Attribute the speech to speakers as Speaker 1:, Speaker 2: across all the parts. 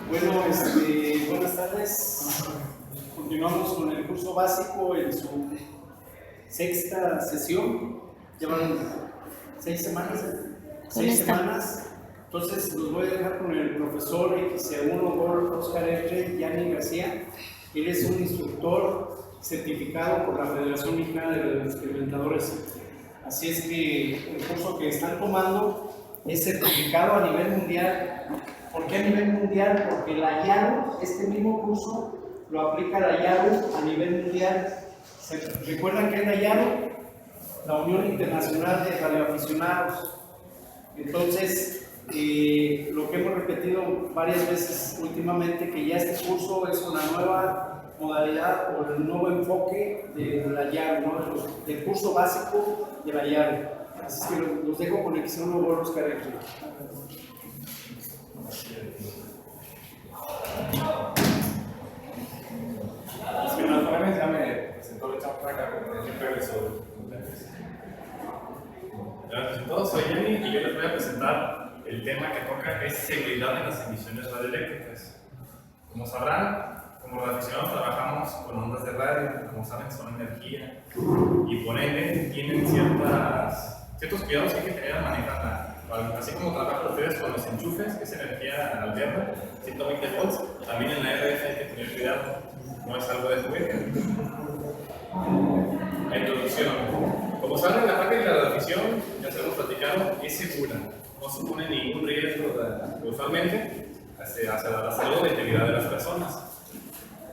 Speaker 1: Bueno, buenas tardes. Continuamos con el curso básico en su sexta sesión. Llevan 6 semanas. 6 semanas. Entonces los voy a dejar con el profesor XC1 Oscar R. Yanni García. Él es un instructor certificado por la Federación Mexicana de Experimentadores. Así es que el curso que están tomando es certificado a nivel mundial. ¿Por qué a nivel mundial? Porque la IARU, este mismo curso, lo aplica la IARU a nivel mundial. ¿Recuerdan qué es la IARU? La Unión Internacional de Radioaficionados. Entonces, lo que hemos repetido varias veces últimamente, que ya este curso es una nueva modalidad o el nuevo enfoque de la IARU, ¿no? Del curso básico de la IARU. Así que los dejo con el X1 Oscar R.
Speaker 2: Los jóvenes ya me presentó el chapraca como siempre sobre todos, soy Jenny y yo les voy a presentar el tema que toca, que es seguridad en las emisiones radioeléctricas. Como sabrán, como radioaficionados trabajamos con ondas de radio, como saben son energía y por ende tienen ciertos cuidados que hay que tener al manejarla. Así como trabajan ustedes con los enchufes, que es energía alterna, 120 volts, también en la RF hay que tener cuidado, no es algo de juguete. La introducción. Como saben, la práctica de la radioafición, ya se hemos platicado, es segura, no supone ningún riesgo usualmente hacia la salud o integridad de las personas.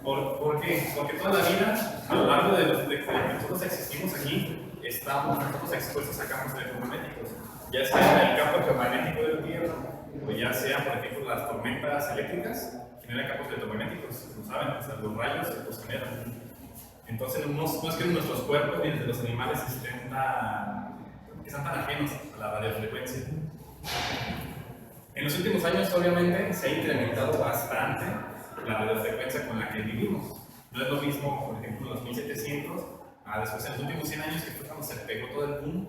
Speaker 2: ¿Por qué? Porque toda la vida, a lo largo de que nosotros existimos aquí, estamos expuestos a campos electromagnéticos, ya sea en el campo electromagnético del Tierra, o ya sea, por ejemplo, las tormentas eléctricas, generan campos electromagnéticos, como saben, o sea, los rayos los generan. Entonces, no es que nuestros cuerpos ni de los animales estén tan ajenos a la radiofrecuencia. En los últimos años, obviamente, se ha incrementado bastante la radiofrecuencia con la que vivimos. No es lo mismo, por ejemplo, en los 1700, después en los últimos 100 años, que fue cuando se pegó todo el boom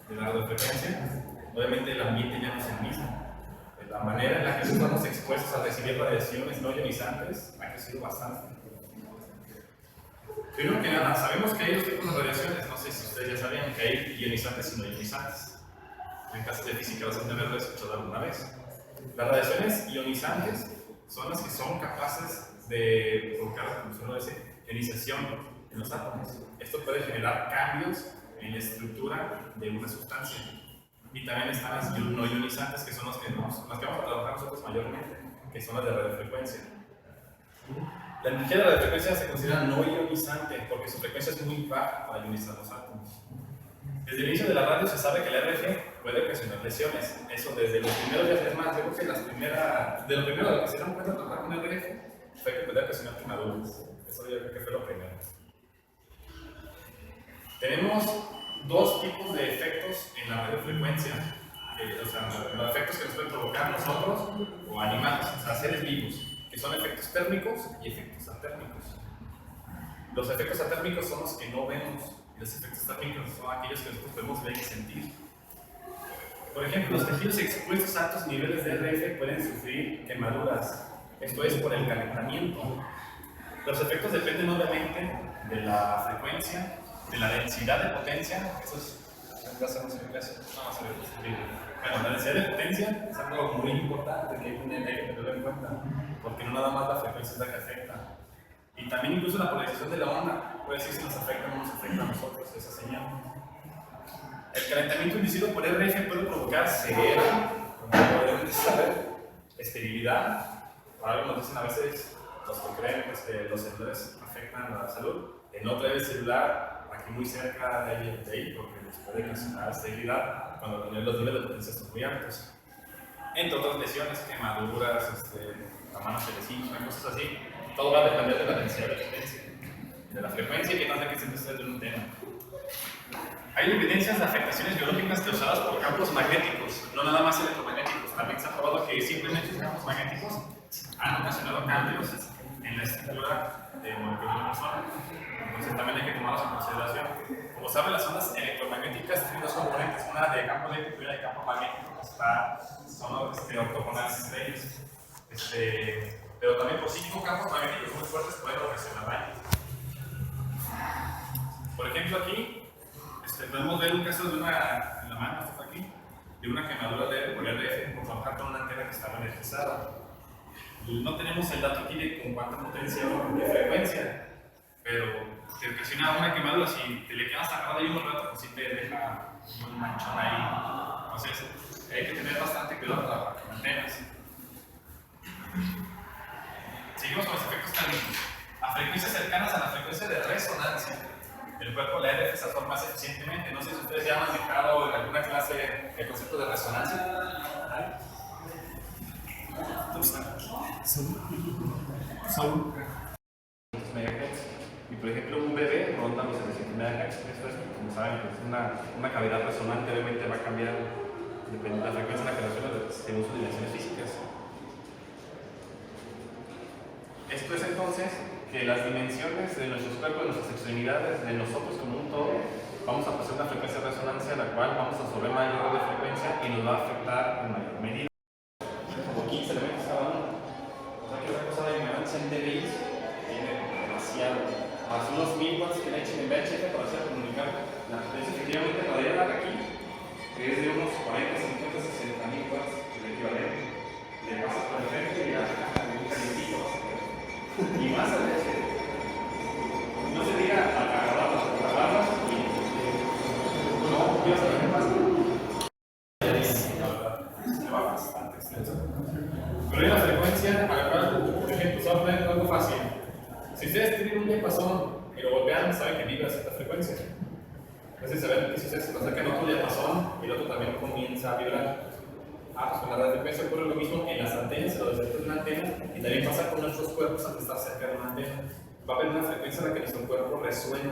Speaker 2: de la radiofrecuencia. Obviamente, el ambiente ya no es el mismo. La manera en la que estamos expuestos a recibir radiaciones no ionizantes ha crecido bastante. Primero que nada, sabemos que hay dos tipos de radiaciones. No sé si ustedes ya sabían que hay ionizantes y no ionizantes. En clases de física vas a haberlo escuchado alguna vez. Las radiaciones ionizantes son las que son capaces de provocar, como suelo decir, ionización en los átomos. Esto puede generar cambios en la estructura de una sustancia. Y también están las no ionizantes, que son las que vamos a trabajar nosotros mayormente, que son las de radiofrecuencia. La energía de la radiofrecuencia se considera no ionizante porque su frecuencia es muy baja para ionizar los átomos. Desde el inicio de la radio se sabe que la RF puede ocasionar lesiones. Eso desde los primeros días. Es más, yo creo que de lo primero que se dieron cuenta de trabajar con RF fue que podía ocasionar quemaduras. Eso yo creo que fue lo primero. Tenemos dos tipos de efectos en la radiofrecuencia. O sea, los efectos que nos pueden provocar nosotros o animales, o sea, seres vivos, que son efectos térmicos y efectos atérmicos. Los efectos atérmicos son los que no vemos, y los efectos térmicos son aquellos que nosotros podemos ver y sentir. Por ejemplo, los tejidos expuestos a altos niveles de RF pueden sufrir quemaduras. Esto es por el calentamiento. Los efectos dependen obviamente de la frecuencia, de la densidad de potencia. Eso es. Bueno, la densidad de potencia es algo muy importante que hay que tenerlo en cuenta, porque no nada más la frecuencia es la que afecta. Y también incluso la polarización de la onda puede decir si nos afecta o no nos afecta a nosotros esa señal. El calentamiento inducido por RF puede provocar ceguera, como deben saber, esterilidad. Por algo nos dicen a veces los que creen que los celulares afectan a la salud. En otra vez celular, aquí muy cerca de ahí, porque les puede ocasionar esterilidad cuando los niveles de potencia están muy altos. Entre otras lesiones, quemaduras, la mano se les hincha, cosas así. Todo va a depender de la densidad de potencia, de la frecuencia, que no sé qué se ustedes de un tema. Hay evidencias de afectaciones biológicas causadas por campos magnéticos, no nada más electromagnéticos. También se ha probado que simplemente los campos magnéticos han ocasionado cambios en la estructura de moléculas de la persona. Entonces también hay que tomarlos en consideración. Como saben, las ondas electromagnéticas tienen dos componentes, una de campo eléctrico y una de campo magnético. Son ortogonales entre ellos. pero también por 5 campos magnéticos muy fuertes pueden ocasionar daño. Por ejemplo, aquí podemos ver un caso de una, en la mano, esto está aquí, de una quemadura leve por RF por trabajar con una antena que estaba energizada. No tenemos el dato aquí de con cuánta potencia o qué frecuencia, pero te ocasiona una quemadura. Si te le quedas agarrado ahí un rato, pues sí te deja un manchón ahí. Entonces, hay que tener bastante cuidado para trabajar con antenas. Seguimos con los efectos térmicos. A frecuencias cercanas a la frecuencia de resonancia, el cuerpo de la RF se absorbe más eficientemente. No sé si ustedes ya han manejado en alguna clase el concepto de resonancia. Son MHz. Y por ejemplo, un bebé ronda los 700 MHz. Esto es, como saben, pues una cavidad resonante. Obviamente va a cambiar dependiendo de la frecuencia en la que resuena según sus dimensiones físicas. Esto es entonces que las dimensiones de nuestros cuerpos, de nuestras extremidades, de nosotros como un todo, vamos a pasar una frecuencia de resonancia, la cual vamos a absorber mayor de frecuencia y nos va a afectar en mayor medida. Como 15 elementos cada uno. O sea que esa cosa de ignorancia en dBi tiene demasiado. Más unos 1000 watts que le echen en VHF para hacer comunicar. La frecuencia efectivamente podría dar aquí, que es de unos 40, 50, 60 mil watts, el equivalente. Le pasas por el frente y ya un calientito. Y más a veces, no se diga agarrarlas y no, yo sé qué pasa. Se va bastante extenso. Pero hay una frecuencia a la cual, por ejemplo, se va a poner algo fácil. Si ustedes tienen un diapasón y lo golpean, saben que vibra a cierta frecuencia. Entonces, saben que si ustedes se acercan a otro diapasón y el otro también comienza a vibrar. Pues con la radiofrecuencia ocurre lo mismo en las antenas, en los efectos de una antena, y también pasa con nuestros cuerpos al estar cerca de una antena. Va a haber una frecuencia en la que nuestro cuerpo resuena,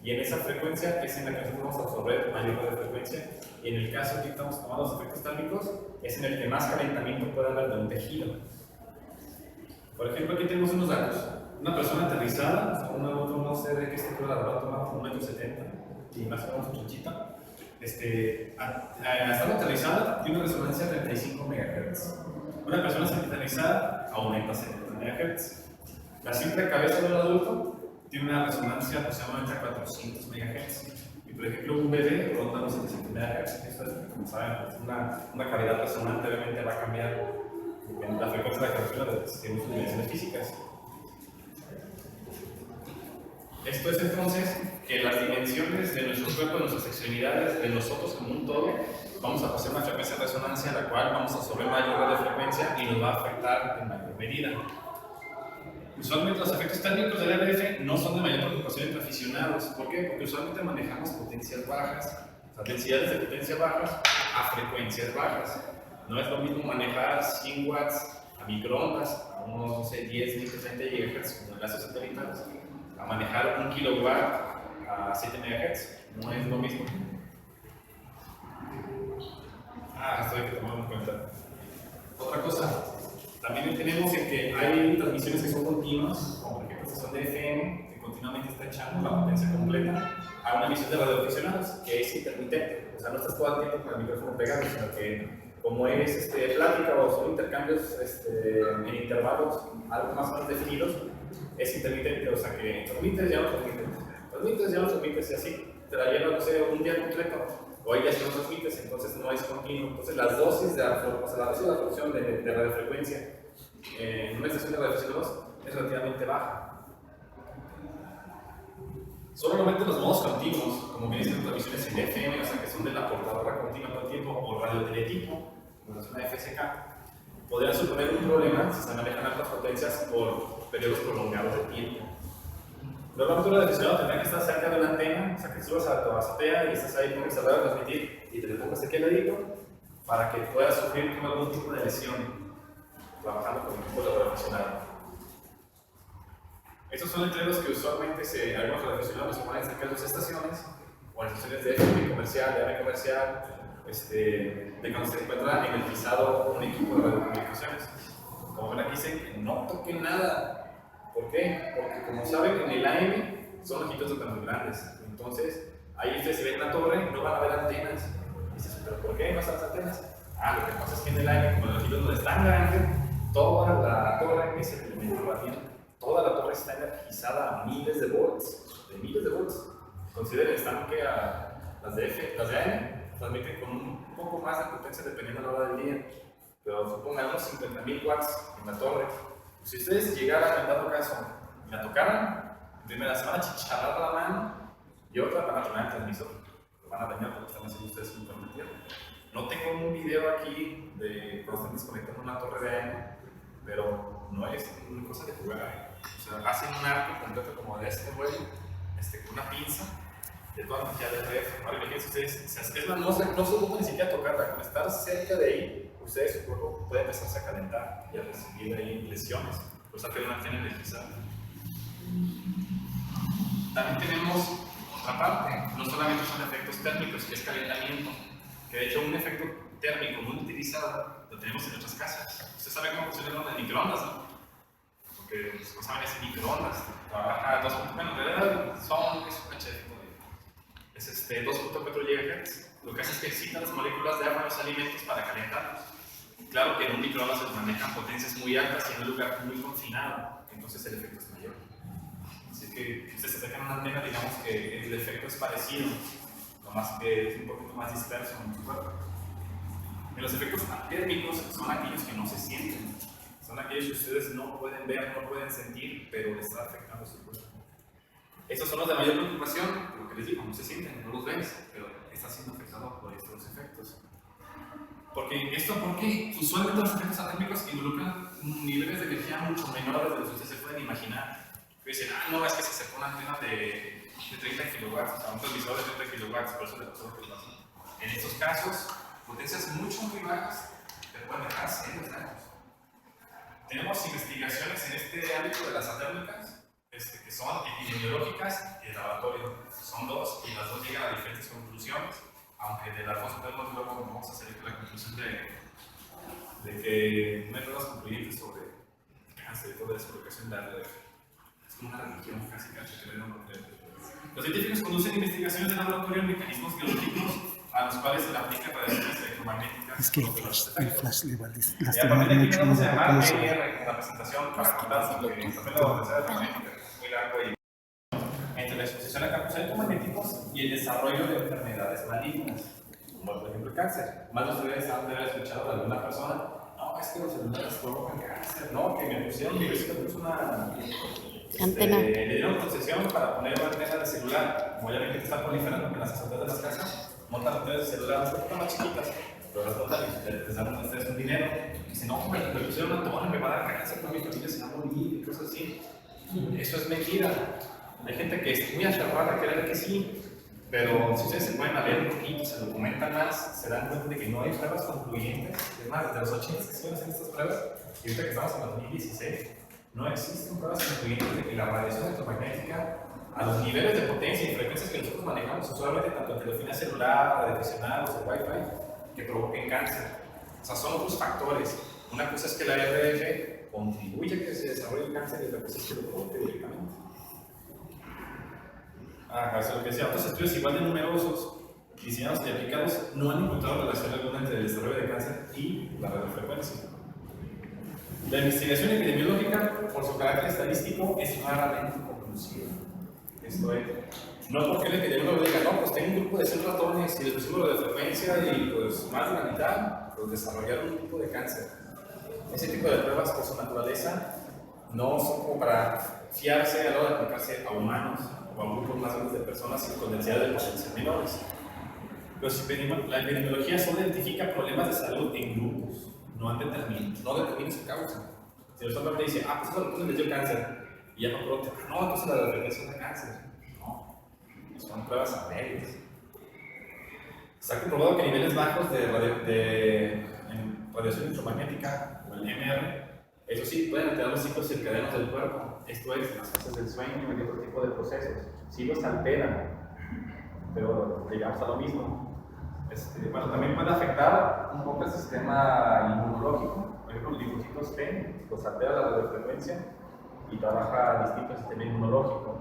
Speaker 2: y en esa frecuencia es en la que nosotros vamos a absorber mayor de frecuencia. Y en el caso que estamos tomando los efectos térmicos, es en el que más calentamiento puede haber de un tejido. Por ejemplo, aquí tenemos unos datos. Una persona aterrizada, un auto no sé de qué estatura habrá tomado, 1,70 m, y más o menos muchachita. Estando aterrizada tiene una resonancia de 35 MHz. Una persona aterrizada aumenta a 70 MHz. La simple cabeza de un adulto tiene una resonancia aproximadamente a 400 MHz. Y por ejemplo, un bebé ronda los 700 MHz. Esto es, como saben, una cavidad resonante. Obviamente va a cambiar la frecuencia de la que resuena según sus dimensiones físicas. Esto es entonces que las dimensiones de nuestro cuerpo, de nuestras extremidades, de nosotros como un todo, vamos a pasar una frecuencia de resonancia a la cual vamos a absorber mayor de frecuencia y nos va a afectar en mayor medida. Usualmente los efectos térmicos del RF no son de mayor preocupación entre aficionados. ¿Por qué? Porque usualmente manejamos potencias bajas, o sea, densidades de potencia bajas a frecuencias bajas. No es lo mismo manejar 100 watts a microondas, a unos, no sé, 10, 20, 30 GHz como enlaces satelitales, a manejar 1 kilowatt a 7 MHz. No es lo mismo. Esto hay que tomarlo en cuenta. Otra cosa, también tenemos en que hay transmisiones que son continuas, como por ejemplo esta son de FM, que continuamente está echando la potencia completa a una emisión de radioaficionados, que es intermitente. O sea, no estás todo el tiempo con el micrófono pegado, sino que como es plática o son intercambios en intervalos algo más o menos definidos, es intermitente. O sea, que transmites, ya no transmites, transmites, ya no transmites, y así te la llevas, no sé, un día completo. O hay días que no transmites, entonces no es continuo. Entonces las dosis de absorción de radiofrecuencia en una estación de radioaficionados es relativamente baja. Solamente los modos continuos, como vienen siendo transmisiones en FM, o sea que son de la portadora continua todo el tiempo, o radioteletipo, como es una FSK, podrían suponer un problema si se manejan altas potencias por periodos prolongados de tiempo. Normalmente un radioaficionado tendrá que estar cerca de una antena, o sea que subas a tu azotea y estás ahí con el celular a transmitir y te le pongas aquí al ladito para que puedas sufrir con algún tipo de lesión trabajando con el equipo de radioaficionado. Estos son letreros que usualmente algunos radioaficionados se ponen cerca de sus estaciones o en estaciones de FM comercial, de AM comercial, de cuando se encuentra en el pisado un equipo de radiocomunicaciones. Como ven aquí dicen que no toquen nada. ¿Por qué? Porque como saben, en el AM son longitud tan grandes. Entonces, ahí ustedes si ven la torre, no van a ver antenas. Y dices, ¿pero por qué no están las antenas? Lo que pasa es que en el AM, como la longitud no es tan grande, toda la torre es el elemento radiante. Toda la torre está energizada a miles de volts. Consideren, están que las de AM transmiten con un poco más de potencia dependiendo de la hora del día. Pero supongan unos 50.000 watts en la torre. Si ustedes llegaran, en dado caso, y la tocaran, en primera se van a chicharrar la mano y otra van a tomar el transmisor. Lo van a dañar porque están haciendo ustedes un permitido. No tengo un video aquí de cuando están desconectando una torre de AM, pero no es una cosa de jugar. O sea, hacen un arco completo como de este vuelo, con una pinza de toda la cantidad de red. Ahora imagínense ustedes, es más, no se ocupa ni siquiera tocarla, con estar cerca de ahí, ustedes su cuerpo puede empezarse a calentar y a recibir ahí lesiones, por eso que una antena energizada. También tenemos otra parte, no solamente son efectos térmicos, que es calentamiento, que de hecho un efecto térmico muy utilizado lo tenemos en nuestras casas. Usted sabe cómo funciona el horno de microondas, ¿no? Porque no saben, es microondas, trabaja a 2.4, bueno, en realidad es un HF, es 2.4 GHz. Lo que hace es que excita las moléculas de agua en los alimentos para calentarlos. Claro que en un microondas se manejan potencias muy altas y en un lugar muy confinado, entonces el efecto es mayor. Así que si ustedes se acercan a una antena, digamos que el efecto es parecido, lo más que es un poquito más disperso en su cuerpo. Y los efectos térmicos son aquellos que no se sienten, son aquellos que ustedes no pueden ver, no pueden sentir, pero les está afectando su cuerpo. Estos son los de mayor preocupación, lo que les digo, no se sienten, no los ves, pero está siendo afectado por estos efectos. Porque usualmente los efectos térmicos involucran niveles de energía mucho menores de los que ustedes se pueden imaginar. Dicen, no, es que se acercó una antena de 30 kilowatts, o sea, un transmisor de 30 kilowatts, por eso le pasó lo que pasó. En estos casos, potencias muy bajas te pueden dejar serios daños. Tenemos investigaciones en este ámbito de las atérmicas, que son epidemiológicas y de laboratorio. Son dos, y las dos llegan a diferentes conclusiones, aunque de las dos podemos luego vamos a salir con la conclusión de que no hay pruebas concluyentes sobre el cáncer y toda esa educación de la red. Es como una religión casi que los científicos conducen investigaciones de laboratorio en mecanismos biológicos a los cuales se le aplica radiaciones electromagnéticas.
Speaker 3: Es que el flash le va a
Speaker 2: lastimar mucho. Vamos a llamar MER la presentación para contar sobre el papel de la velocidad electromagnética, que es muy largo, y entre la exposición a campos electromagnéticos y el desarrollo de enfermedades malignas, como por ejemplo el cáncer. Más de ustedes han de haber escuchado de alguna persona, no, es que los celulares provocan cáncer, no, que me pusieron, mi vecino puso una
Speaker 4: antena.
Speaker 2: Le dieron concesión para poner una antena de celular. Como ya ven que está proliferando en las azoteas de las casas, montan antenas de celular un poquito más chiquitas, pero las montan y les dan a ustedes un dinero. Y dicen, no, me pusieron una torre, me va a dar cáncer, toda mi familia se va a morir y cosas así. Eso es mentira. Hay gente que es muy aferrada a creer que sí, pero si ustedes se pueden a leer un poquito, se documentan más, se dan cuenta de que no hay pruebas concluyentes. Es más, desde los 80 que se hacen estas pruebas, y ahorita que estamos en 2016, no existen pruebas concluyentes de que la radiación electromagnética a los niveles de potencia y frecuencias que nosotros manejamos usualmente, tanto en telefonía celular, radioaficionados, o Wi-Fi, que provoquen cáncer. O sea, son otros factores. Una cosa es que la RF contribuye a que se desarrolle el cáncer y otra cosa es que lo provoque directamente. Eso es lo que decía. Otros estudios igual de numerosos, diseñados y aplicados, no han encontrado relación alguna entre el desarrollo de cáncer y la radiofrecuencia. La investigación epidemiológica, por su carácter estadístico, es raramente conclusiva. Esto es, no porque el epidemiólogo diga, no, pues tengo un grupo de 100 ratones y les pusimos lo de frecuencia y pues más de la mitad pues desarrollaron un tipo de cáncer. Ese tipo de pruebas por su naturaleza no son como para fiarse a la hora de aplicarse a humanos o a grupos más grandes de personas con densidades de potencia menores. La epidemiología solo identifica problemas de salud en grupos. No determina su causa. Si el doctor me dice, pues eso entonces les dio cáncer, y ya no pregunta, no, entonces la frecuencia es de cáncer. No, son pruebas a medias. Se ha comprobado que niveles bajos de radiación electromagnética, o el MR, eso sí, pueden alterar los ciclos circadianos del cuerpo. Esto es, las fases del sueño y otro tipo de procesos. Sí los alteran, pero llegamos a lo mismo. Bueno, también puede afectar un poco el sistema inmunológico. Por ejemplo, los linfocitos T los altera la radiofrecuencia y trabaja distinto el sistema inmunológico.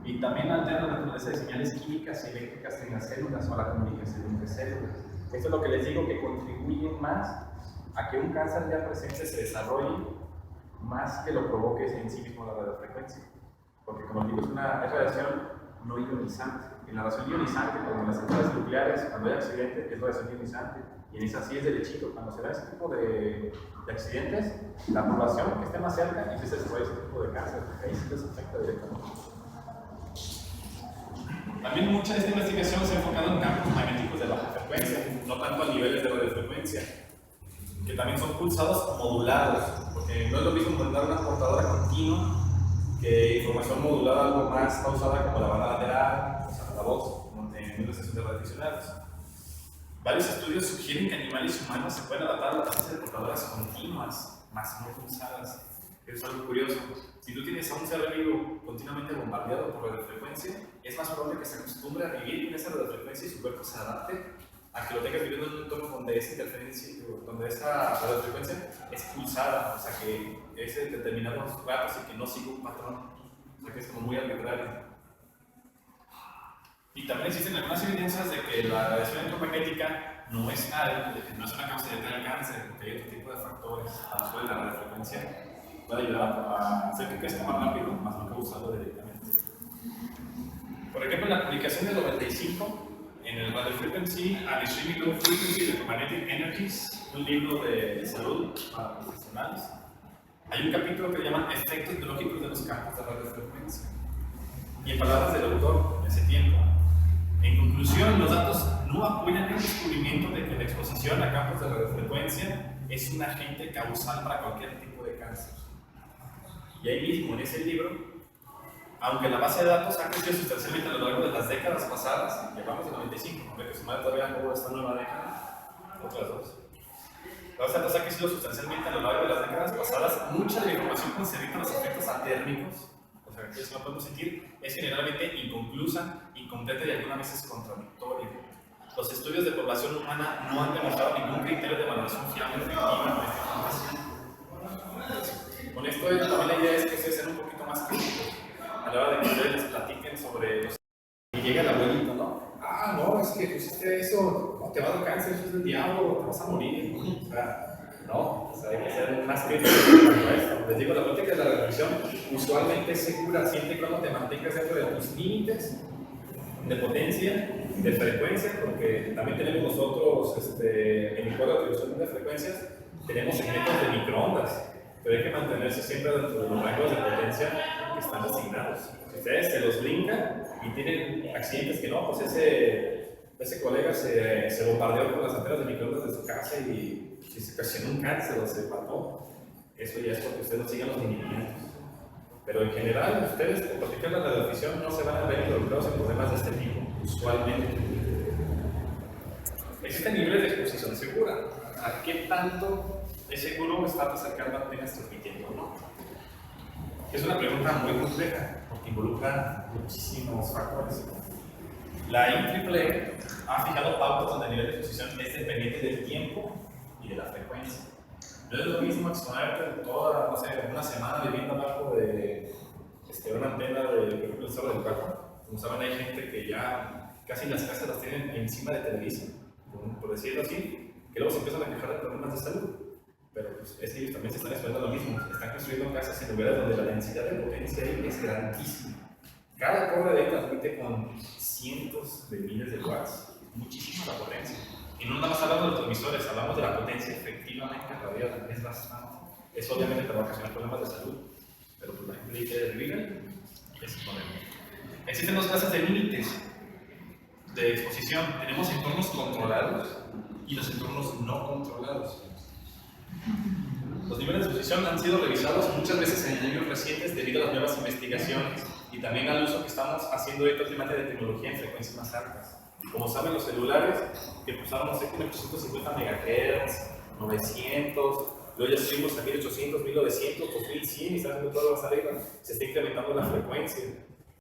Speaker 2: Y también altera la naturaleza de señales químicas y eléctricas en las células o la comunicación entre células. Esto es lo que les digo, que contribuye más a que un cáncer ya presente se desarrolle más que lo provoque en sí mismo la radiofrecuencia. Porque como digo, es radiación no ionizante. En la radiación ionizante, como en las centrales nucleares, cuando hay accidente, es radiación ionizante. Y en esa sí es derechito. Cuando se da ese tipo de accidentes, la población que esté más cerca empieza a desarrollar ese tipo de cáncer, porque ahí sí les afecta directamente. También mucha de esta investigación se ha enfocado en campos magnéticos de baja frecuencia, no tanto a niveles de radiofrecuencia, que también son pulsados modulados, porque no es lo mismo mandar una portadora continua que información modulada algo más pausada como la banda lateral, o sea, la voz, en una sesión de radioaficionados. Varios estudios sugieren que animales y humanos se pueden adaptar a la presencia de portadoras continuas, más no pulsadas. Es algo curioso. Si tú tienes a un ser vivo continuamente bombardeado por radiofrecuencia, es más probable que se acostumbre a vivir con esa radiofrecuencia y su cuerpo se adapte a que lo tengas viviendo en un entorno donde esa interferencia, donde esa radiofrecuencia es pulsada, o sea que es en determinados ratos y que no sigue un patrón, o sea que es como muy arbitrario. Y también existen algunas evidencias de que la radiación electromagnética no es una causa del cáncer, porque hay otro tipo de factores a los cuales la radiofrecuencia puede ayudar a hacer que crezca más rápido, más no causarlo directamente. Por ejemplo, en la publicación del 95, en el Radio Frequency and Extremely Low Frequency Electromagnetic Energies, un libro de salud para profesionales, hay un capítulo que se llama Efectos biológicos de los campos de radiofrecuencia. Y en palabras del autor de ese tiempo, en conclusión, los datos no apoyan el descubrimiento de que la exposición a campos de radiofrecuencia es un agente causal para cualquier tipo de cáncer. Y ahí mismo, en ese libro, aunque la base de datos ha crecido sustancialmente a lo largo de las décadas pasadas, llevamos de 95, aunque su madre todavía no hubo esta nueva década, otras dos. La base de datos ha crecido sustancialmente a lo largo de las décadas pasadas, mucha de la información concernente a los efectos atérmicos, o sea, que eso no podemos sentir, es generalmente inconclusa, incompleta y algunas veces contradictoria. Los estudios de población humana no han demostrado ningún criterio de valoración fiable efectiva de esta información. Con esto también la idea es que ustedes sean un poquito más críticos a la hora de que ustedes les platiquen sobre los... Y llega el abuelito, ¿no? Ah, no, es que pusiste eso, no, te va a dar cáncer, eso es del diablo, te vas a morir. O sea, no, o sea, hay que ser más críticos con esto. Les digo, la práctica de la reflexión usualmente es segura siempre y cuando te mantengas dentro de tus límites de potencia, de frecuencia, porque también tenemos nosotros, en el cuadro de distribución de frecuencias, tenemos segmentos de microondas. Pero hay que mantenerse siempre dentro de los rangos de potencia que están asignados. Si ustedes se los brincan y tienen accidentes que no, pues ese colega se bombardeó con las antenas de microondas de su casa y si se ocasionó un cáncer o se mató, eso ya es porque ustedes no siguen los lineamientos. Pero en general, ustedes por practicar la radiofisión no se van a ver involucrados en problemas de este tipo, usualmente. Existen niveles de exposición segura. ¿A qué tanto es seguro estar acercando antenas transmitiendo, no? Es una pregunta muy compleja porque involucra muchísimos factores. La IEEE ha fijado pautas donde el nivel de exposición es dependiente del tiempo y de la frecuencia. No es lo mismo exponerte toda, no sé, una semana viviendo abajo de una antena de, por ejemplo, el Cerro del Cuarto. Como saben, hay gente que ya casi las casas las tienen encima de televisión, por decirlo así, que luego se empiezan a quejar de problemas de salud. Pero pues, ellos también se están esperando lo mismo. Están construyendo casas en lugares donde la densidad de potencia es grandísima. Cada torre de ahí transmite con cientos de miles de watts, muchísima la potencia. Y no nada más hablamos de los transmisores, hablamos de la potencia efectivamente radiada, es bastante. Eso obviamente te va a ocasionar problemas de salud, pero pues la gente que revive es problema. Existen dos clases de límites de exposición. Tenemos entornos controlados y los entornos no controlados. Los niveles de exposición han sido revisados muchas veces en años recientes debido a las nuevas investigaciones y también al uso que estamos haciendo ahorita últimamente de tecnología en frecuencias más altas. Como saben, los celulares que usaron, no sé, con 850 MHz, 900, luego ya subimos a 1800, 1900, 2100 y están haciendo todo más arriba. Se está incrementando la frecuencia.